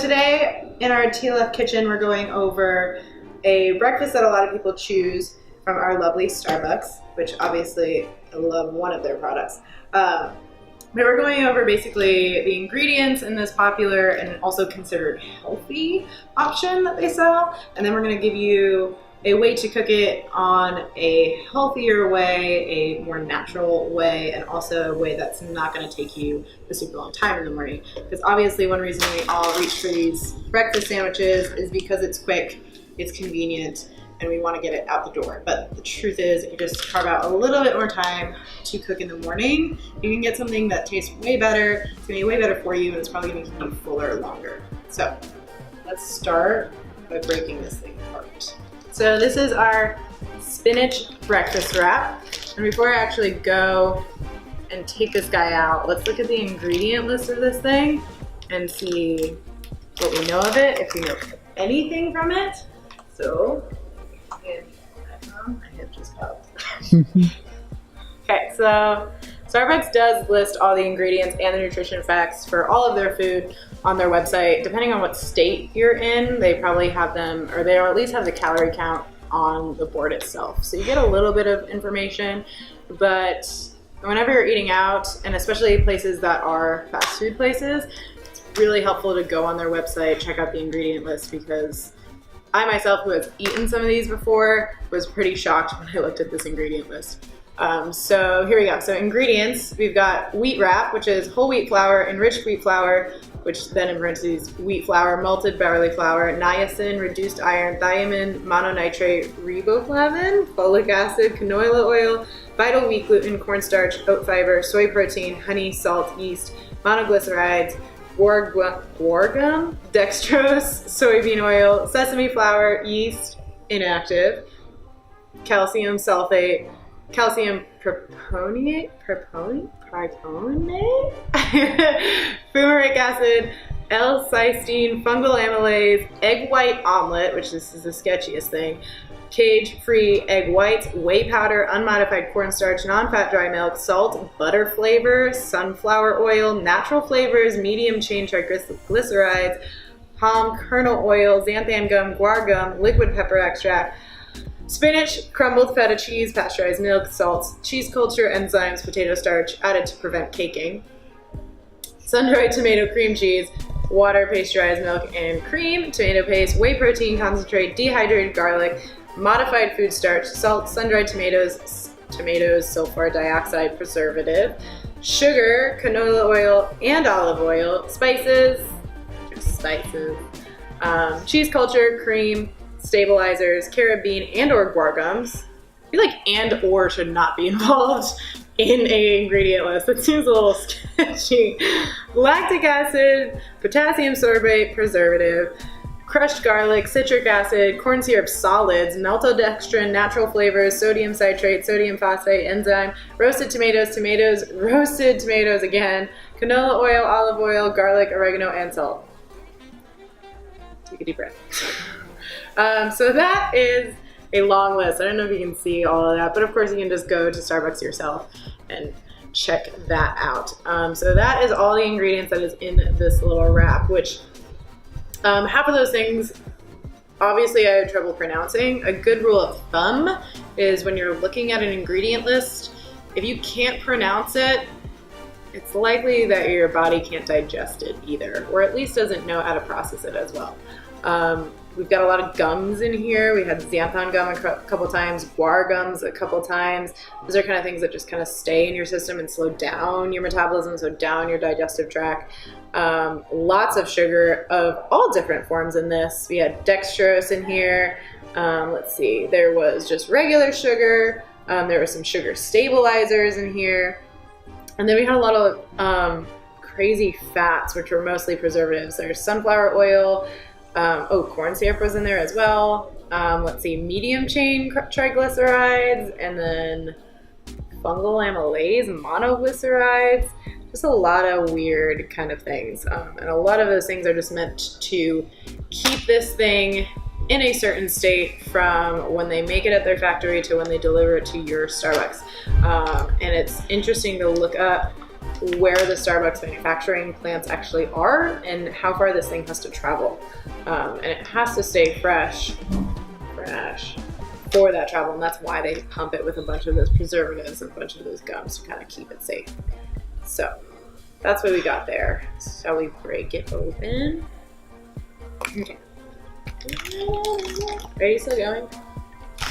today in our TLF kitchen, we're going over a breakfast that a lot of people choose from our lovely Starbucks, which obviously I love one of their products. But we're going over basically the ingredients in this popular and also considered healthy option that they sell. And then we're going to give you a way to cook it on a healthier way, a more natural way, and also a way that's not going to take you a super long time in the morning. Because obviously one reason we all reach for these breakfast sandwiches is because it's quick, it's convenient, and we want to get it out the door. But the truth is, if you just carve out a little bit more time to cook in the morning, you can get something that tastes way better, it's going to be way better for you, and it's probably going to keep you fuller longer. So let's start by breaking this thing apart. So this is our spinach breakfast wrap. And before I actually go and take this guy out, let's look at the ingredient list of this thing and see what we know of it, if we know anything from it. So, I have just popped. Okay, so Starbucks does list all the ingredients and the nutrition facts for all of their food on their website. Depending on what state you're in, they probably have them, or they at least have the calorie count on the board itself. So you get a little bit of information, but whenever you're eating out, and especially places that are fast food places, it's really helpful to go on their website, check out the ingredient list, because I myself, who has eaten some of these before, was pretty shocked when I looked at this ingredient list. So here we go. So ingredients, we've got wheat wrap, which is whole wheat flour, enriched wheat flour, which then in parentheses, wheat flour, malted barley flour, niacin, reduced iron, thiamine, mononitrate, riboflavin, folic acid, canola oil, vital wheat gluten, cornstarch, oat fiber, soy protein, honey, salt, yeast, monoglycerides, guar gum, dextrose, soybean oil, sesame flour, yeast, inactive, calcium sulfate, calcium propionate, fumaric acid, L-cysteine, fungal amylase, egg white omelet, which this is the sketchiest thing, cage-free egg whites, whey powder, unmodified cornstarch, non-fat dry milk, salt, butter flavor, sunflower oil, natural flavors, medium-chain triglycerides, palm kernel oil, xanthan gum, guar gum, liquid pepper extract, spinach, crumbled feta cheese, pasteurized milk, salts, cheese culture, enzymes, potato starch, added to prevent caking, sun-dried tomato cream cheese, water, pasteurized milk, and cream, tomato paste, whey protein concentrate, dehydrated garlic, modified food starch, salt, sun-dried tomatoes, sulfur dioxide preservative, sugar, canola oil, and olive oil, spices, cheese culture, cream, stabilizers, carrot bean, and or guar gums. I feel like and or should not be involved in a ingredient list. That seems a little sketchy. Lactic acid, potassium sorbate preservative, crushed garlic, citric acid, corn syrup solids, maltodextrin, natural flavors, sodium citrate, sodium phosphate, enzyme, roasted tomatoes, roasted tomatoes again, canola oil, olive oil, garlic, oregano, and salt. Take a deep breath. So that is a long list. I don't know if you can see all of that, but of course you can just go to Starbucks yourself and check that out. So that is all the ingredients that is in this little wrap, which half of those things, obviously I had trouble pronouncing. A good rule of thumb is when you're looking at an ingredient list, if you can't pronounce it, it's likely that your body can't digest it either, or at least doesn't know how to process it as well. We've got a lot of gums in here. We had xanthan gum a couple times, guar gums a couple times. Those are kind of things that just kind of stay in your system and slow down your metabolism, slow down your digestive tract. Lots of sugar of all different forms in this. We had dextrose in here. Let's see, there was just regular sugar. There were some sugar stabilizers in here. And then we had a lot of crazy fats, which were mostly preservatives. There's sunflower oil. Corn syrup was in there as well. Let's see, medium chain triglycerides, and then fungal amylase, monoglycerides, just a lot of weird kind of things. And a lot of those things are just meant to keep this thing in a certain state from when they make it at their factory to when they deliver it to your Starbucks. And it's interesting to look up where the Starbucks manufacturing plants actually are and how far this thing has to travel. And it has to stay fresh for that travel, and that's why they pump it with a bunch of those preservatives and a bunch of those gums to kind of keep it safe. So that's what we got there. Shall we break it open? Okay. Are you still going?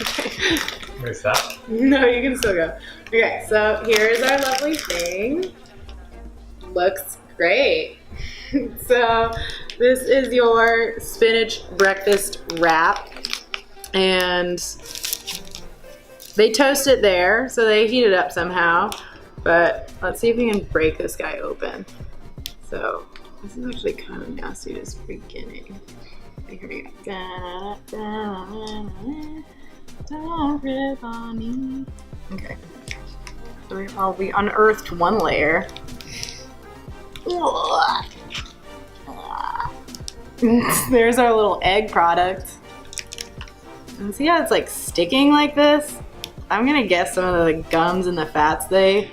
Okay. Wait, stop? No, you can still go. Okay, so here's our lovely thing. Looks great. So this is your spinach breakfast wrap, and they toast it there, so they heat it up somehow. But let's see if we can break this guy open. So this is actually kind of nasty just beginning. Here we go. Okay. So we unearthed one layer. There's our little egg product. And see how it's like sticking like this? I'm gonna guess some of the gums and the fats they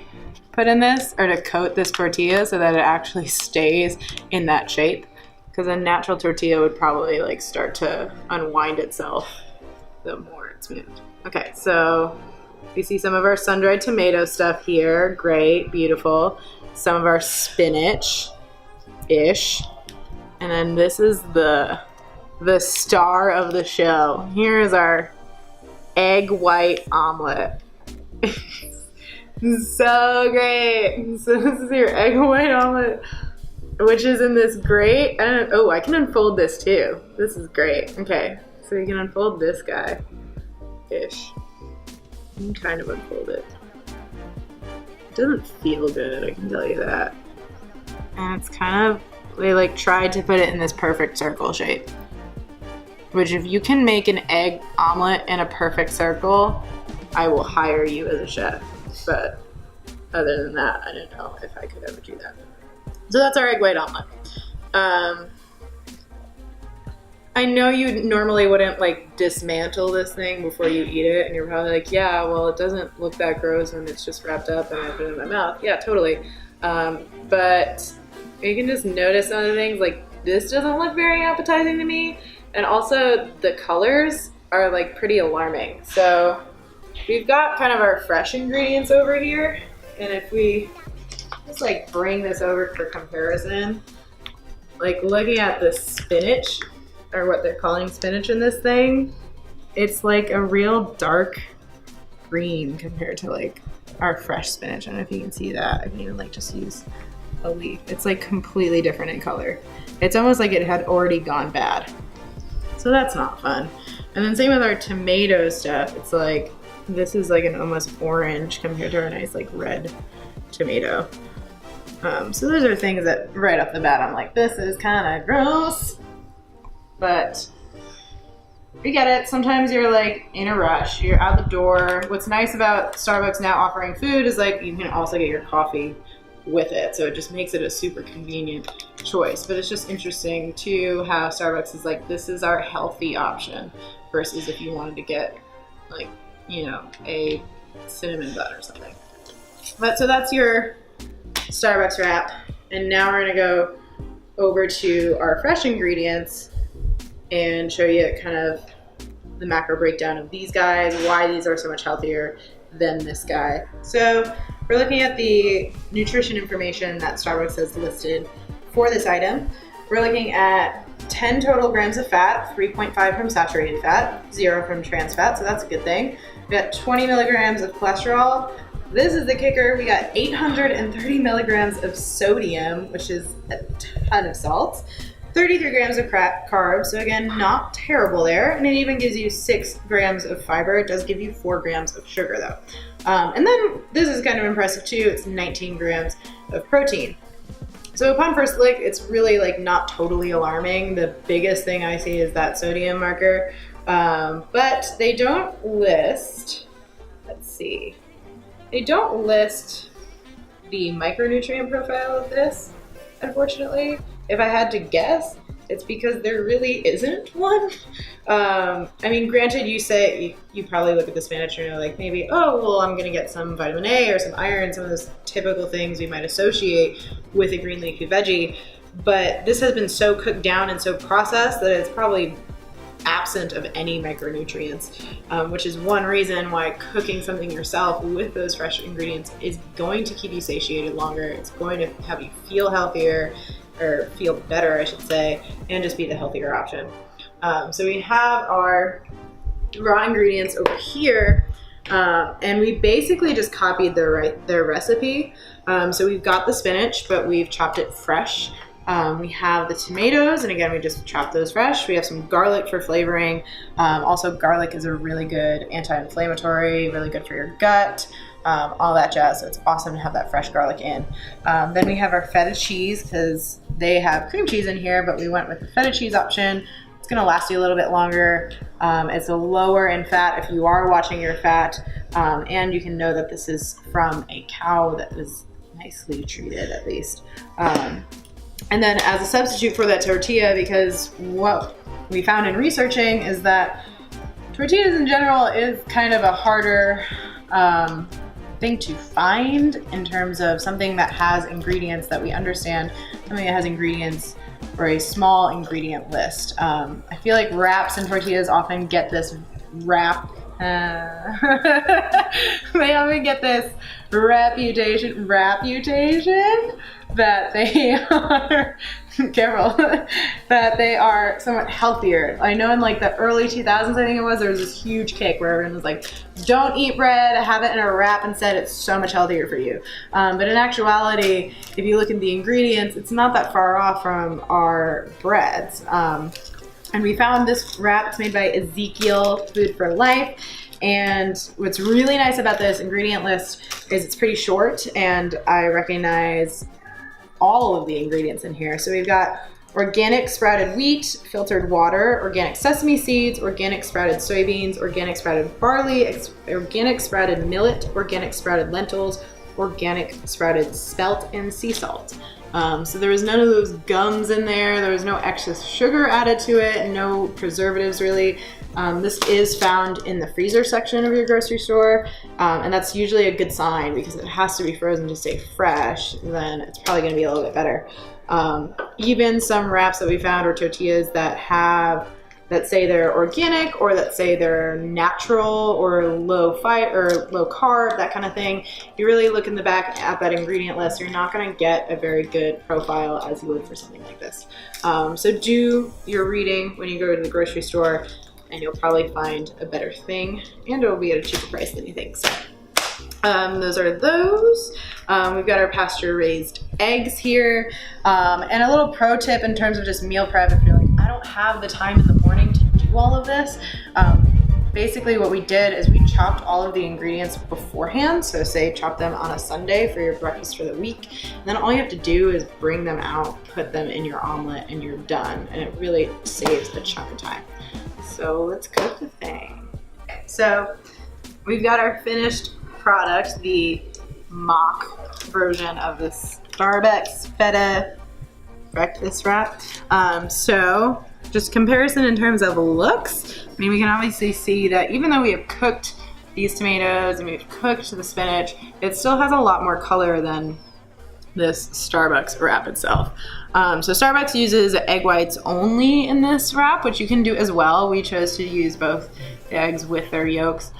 put in this are to coat this tortilla so that it actually stays in that shape. Because a natural tortilla would probably like start to unwind itself the more it's moved. Okay, so you see some of our sun-dried tomato stuff here. Great, beautiful. Some of our spinach-ish. And then this is the star of the show. Here is our egg white omelet. So great. So this is your egg white omelet, which is in this great, I can unfold this too. This is great. Okay, so you can unfold this guy-ish. You can kind of unfold it. It doesn't feel good, I can tell you that. And it's kind of, they like tried to put it in this perfect circle shape. Which if you can make an egg omelet in a perfect circle, I will hire you as a chef. But other than that, I don't know if I could ever do that. So that's our egg white omelet. I know you normally wouldn't like dismantle this thing before you eat it, and you're probably like, yeah, well, it doesn't look that gross when it's just wrapped up and I put it in my mouth. Yeah, totally. But you can just notice some of the things, like this doesn't look very appetizing to me. And also the colors are like pretty alarming. So we've got kind of our fresh ingredients over here. And if we just like bring this over for comparison, like looking at the spinach, or what they're calling spinach in this thing, it's like a real dark green compared to like our fresh spinach. I don't know if you can see that. I can even like just use a leaf. It's like completely different in color. It's almost like it had already gone bad. So that's not fun. And then same with our tomato stuff. It's like, this is like an almost orange compared to our nice like red tomato. So those are things that right off the bat, I'm like, this is kind of gross. But you get it. Sometimes you're like in a rush, you're out the door. What's nice about Starbucks now offering food is like you can also get your coffee with it. So it just makes it a super convenient choice. But it's just interesting too how Starbucks is like, this is our healthy option versus if you wanted to get like, you know, a cinnamon bun or something. But so that's your Starbucks wrap. And now we're gonna go over to our fresh ingredients and show you kind of the macro breakdown of these guys, why these are so much healthier than this guy. So we're looking at the nutrition information that Starbucks has listed for this item. We're looking at 10 total grams of fat, 3.5 from saturated fat, 0 from trans fat, so that's a good thing. We got 20 milligrams of cholesterol. This is the kicker. We got 830 milligrams of sodium, which is a ton of salt. 33 grams of carbs, so again, not terrible there. And it even gives you 6 grams of fiber. It does give you 4 grams of sugar though. And then this is kind of impressive too. It's 19 grams of protein. So upon first look, it's really like not totally alarming. The biggest thing I see is that sodium marker. But they don't list, let's see. They don't list the micronutrient profile of this, unfortunately. If I had to guess, it's because there really isn't one. I mean, granted, you probably look at the spinach and you're like, maybe, oh, well, I'm gonna get some vitamin A or some iron, some of those typical things we might associate with a green leafy veggie. But this has been so cooked down and so processed that it's probably absent of any micronutrients, which is one reason why cooking something yourself with those fresh ingredients is going to keep you satiated longer. It's going to have you feel healthier, or feel better, I should say, and just be the healthier option. So we have our raw ingredients over here, and we basically just copied their recipe. So we've got the spinach, but we've chopped it fresh. We have the tomatoes, and again, we just chopped those fresh. We have some garlic for flavoring. Also, garlic is a really good anti-inflammatory, really good for your gut, all that jazz. So it's awesome to have that fresh garlic in. Then we have our feta cheese, because they have cream cheese in here, but we went with the feta cheese option. It's gonna last you a little bit longer. It's a lower in fat if you are watching your fat, and you can know that this is from a cow that was nicely treated, at least. And then as a substitute for that tortilla, because what we found in researching is that tortillas in general is kind of a harder thing to find in terms of something that has ingredients that we understand, something that has ingredients or a small ingredient list. I feel like wraps and tortillas often get this reputation that they are careful, that they are somewhat healthier. I know in like the early 2000s, I think it was, there was this huge kick where everyone was like, don't eat bread, have it in a wrap instead, it's so much healthier for you. But in actuality, if you look at the ingredients, it's not that far off from our breads. And we found this wrap. It's made by Ezekiel Food for Life. And what's really nice about this ingredient list is it's pretty short, and I recognize all of the ingredients in here. So we've got organic sprouted wheat, filtered water, organic sesame seeds, organic sprouted soybeans, organic sprouted barley, organic sprouted millet, organic sprouted lentils, organic sprouted spelt, and sea salt. So there was none of those gums in there. There was no excess sugar added to it, no preservatives really. This is found in the freezer section of your grocery store, and that's usually a good sign because it has to be frozen to stay fresh. Then it's probably going to be a little bit better. Even some wraps that we found, or tortillas that say they're organic, or that say they're natural or low carb, that kind of thing. If you really look in the back at that ingredient list, you're not going to get a very good profile as you would for something like this. So do your reading when you go to the grocery store, and you'll probably find a better thing, and it will be at a cheaper price than you think. So those are those. We've got our pasture raised eggs here, and a little pro tip in terms of just meal prep. If you're like, I don't have the time in the morning to do all of this, basically what we did is we chopped all of the ingredients beforehand. So say chop them on a Sunday for your breakfast for the week, and then all you have to do is bring them out, put them in your omelet, and you're done. And it really saves a chunk of time. So let's cook the thing. So we've got our finished product, the mock version of this Starbucks feta breakfast wrap. So just comparison in terms of looks. I mean, we can obviously see that even though we have cooked these tomatoes and we've cooked the spinach, it still has a lot more color than this Starbucks wrap itself. So Starbucks uses egg whites only in this wrap, which you can do as well. We chose to use both eggs with their yolks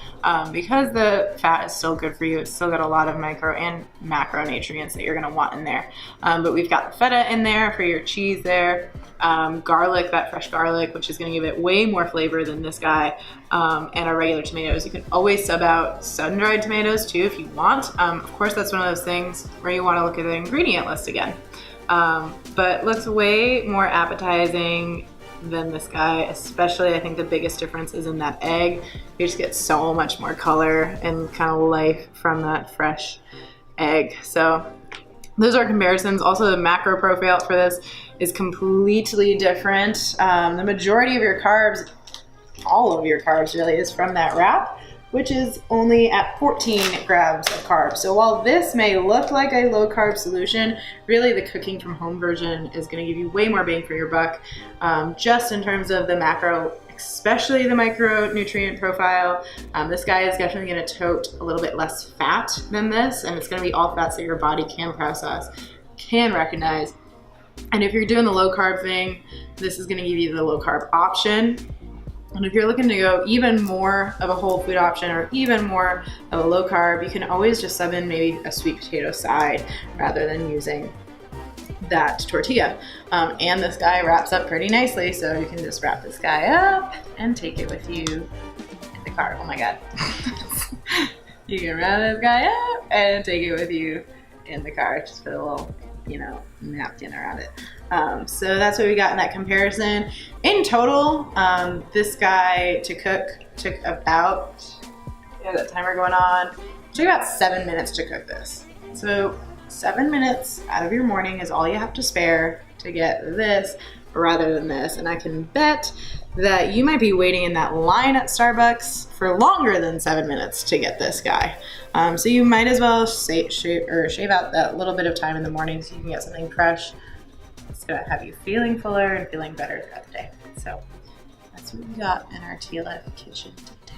because the fat is still good for you. It's still got a lot of micro and macronutrients that you're going to want in there. But we've got the feta in there for your cheese there. Garlic, that fresh garlic, which is going to give it way more flavor than this guy, and our regular tomatoes. You can always sub out sun-dried tomatoes too if you want. Of course, that's one of those things where you want to look at the ingredient list again. But looks way more appetizing than this guy, especially I think the biggest difference is in that egg. You just get so much more color and kind of life from that fresh egg. So those are comparisons. Also, the macro profile for this is completely different. The majority of your carbs, all of your carbs really, is from that wrap, which is only at 14 grams of carbs. So while this may look like a low carb solution, really the cooking from home version is gonna give you way more bang for your buck, just in terms of the macro especially the micronutrient profile. This guy is definitely gonna tote a little bit less fat than this, and it's gonna be all fats that your body can process, can recognize. And if you're doing the low carb thing, this is gonna give you the low carb option. And if you're looking to go even more of a whole food option or even more of a low carb, you can always just sub in maybe a sweet potato side rather than using that tortilla. And this guy wraps up pretty nicely, so you can just wrap this guy up and take it with you in the car. Oh my God. You can wrap this guy up and take it with you in the car. Just put a little, napkin around it. So that's what we got in that comparison. In total, this guy to cook took about, that timer going on, took about 7 minutes to cook this. So 7 minutes out of your morning is all you have to spare to get this rather than this. And I can bet that you might be waiting in that line at Starbucks for longer than 7 minutes to get this guy. So you might as well shave out that little bit of time in the morning so you can get something fresh. It's gonna have you feeling fuller and feeling better throughout the day. So that's what we got in our TLF kitchen today.